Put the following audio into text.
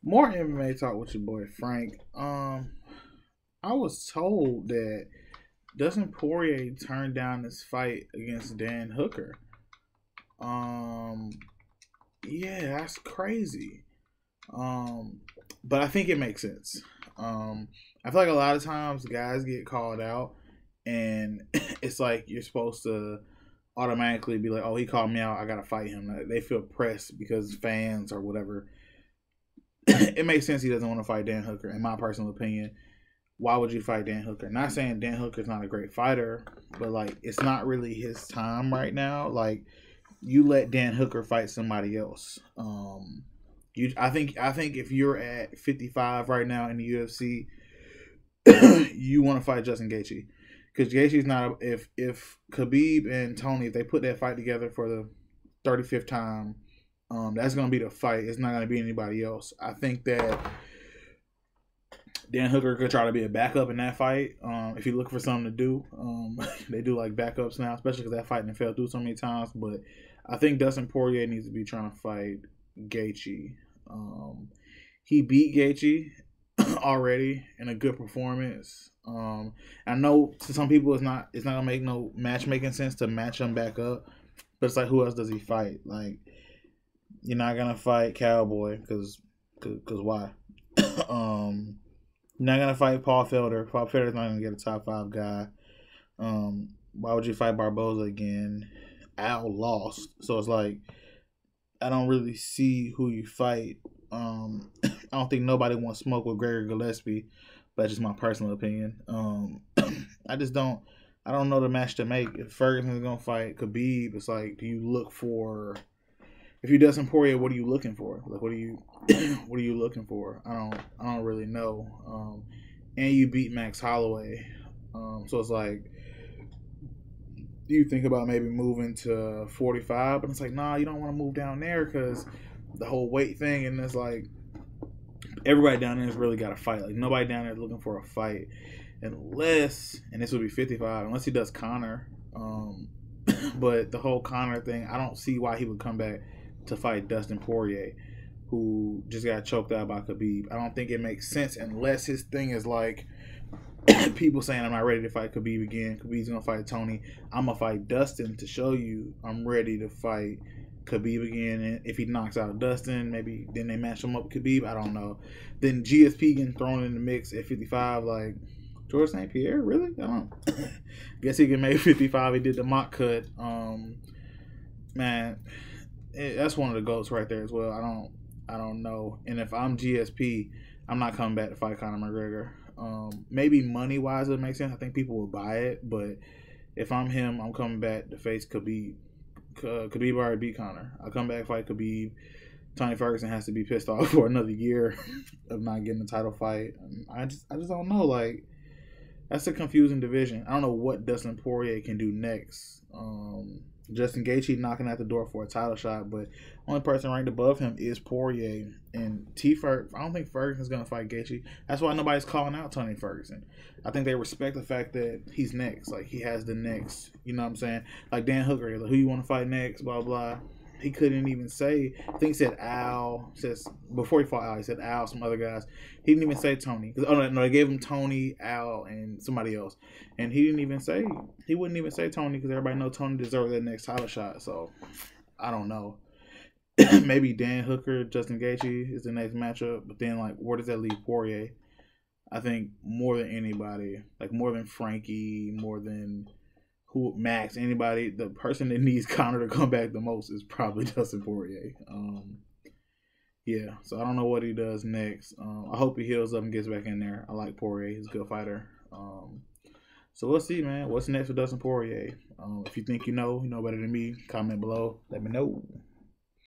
More MMA talk with your boy Frank. I was told that Dustin Poirier turned down this fight against Dan Hooker. Um, yeah, that's crazy. Um, but I think it makes sense. I feel like a lot of times guys get called out, and it's like you're supposed to automatically be like, "Oh, he called me out. I gotta fight him." Like, they feel pressed because fans or whatever. It makes sense he doesn't want to fight Dan Hooker, in my personal opinion. Why would you fight Dan Hooker? Not saying Dan Hooker's not a great fighter, but like it's not really his time right now. Like you let Dan Hooker fight somebody else. I think if you're at 55 right now in the UFC, you want to fight Justin Gaethje because Gaethje's not. If Khabib and Tony, if they put that fight together for the 35th time, that's gonna be the fight. It's not gonna be anybody else. I think that Dan Hooker could try to be a backup in that fight. If you look for something to do, they do like backups now, especially because that fight fell through so many times. But I think Dustin Poirier needs to be trying to fight Gaethje. He beat Gaethje already in a good performance. I know to some people it's not gonna make no matchmaking sense to match him back up, but it's like who else does he fight? Like you're not gonna fight Cowboy because why? You're not gonna fight Paul Felder. Paul Felder's not gonna get a top 5 guy. Why would you fight Barboza again? Al lost, so it's like I don't really see who you fight. I don't think nobody wants smoke with Gregor Gillespie, but that's just my personal opinion. I just don't. I don't know the match to make. If Ferguson's gonna fight Khabib, it's like, do you look for? If you Dustin Poirier, what are you looking for? Like, what are you, what are you looking for? I don't really know. And you beat Max Holloway, so it's like, do you think about maybe moving to 45? But it's like, nah, you don't want to move down there because the whole weight thing, and it's like everybody down there has really got to fight. Like nobody down there is looking for a fight, unless, and this would be 55, unless he does Conor. But the whole Conor thing, I don't see why he would come back to fight Dustin Poirier, who just got choked out by Khabib. I don't think it makes sense unless his thing is like people saying I'm not ready to fight Khabib again. Khabib's gonna fight Tony. I'm gonna fight Dustin to show you I'm ready to fight Khabib again. And if he knocks out Dustin, maybe then they match him up with Khabib. I don't know. Then GSP getting thrown in the mix at 55, like George St. Pierre, really? I don't. Guess he can make 55. He did the mock cut. Man, that's one of the goats right there as well. I don't know. And if I'm GSP, I'm not coming back to fight Conor McGregor. Maybe money wise it makes sense. I think people will buy it, but if I'm him, I'm coming back to face Khabib. Khabib already beat Conor. I come back fight Khabib. Tony Ferguson has to be pissed off for another year of not getting the title fight. I just don't know. Like that's a confusing division. I don't know what Dustin Poirier can do next. Justin Gaethje knocking at the door for a title shot, but only person ranked above him is Poirier. And I don't think Ferguson's gonna fight Gaethje. That's why nobody's calling out Tony Ferguson. I think they respect the fact that he's next. Like he has the next. You know what I'm saying? Like Dan Hooker, like, who you want to fight next? Blah blah. He couldn't even say. I think he said Al. Says before he fought Al, he said Al. Some other guys. He didn't even say Tony. Oh no, they gave him Tony, Al, and somebody else. And he didn't even say. He wouldn't even say Tony because everybody knows Tony deserves that next title shot. So I don't know. Maybe Dan Hooker, Justin Gaethje is the next matchup. But then like, where does that leave Poirier? I think more than anybody, like more than Frankie, more than Max, anybody, the person that needs Conor to come back the most is probably Dustin Poirier. Yeah, so I don't know what he does next. I hope he heals up and gets back in there. I like Poirier; he's a good fighter. So we'll see, man. What's next for Dustin Poirier? If you think you know better than me, comment below. Let me know.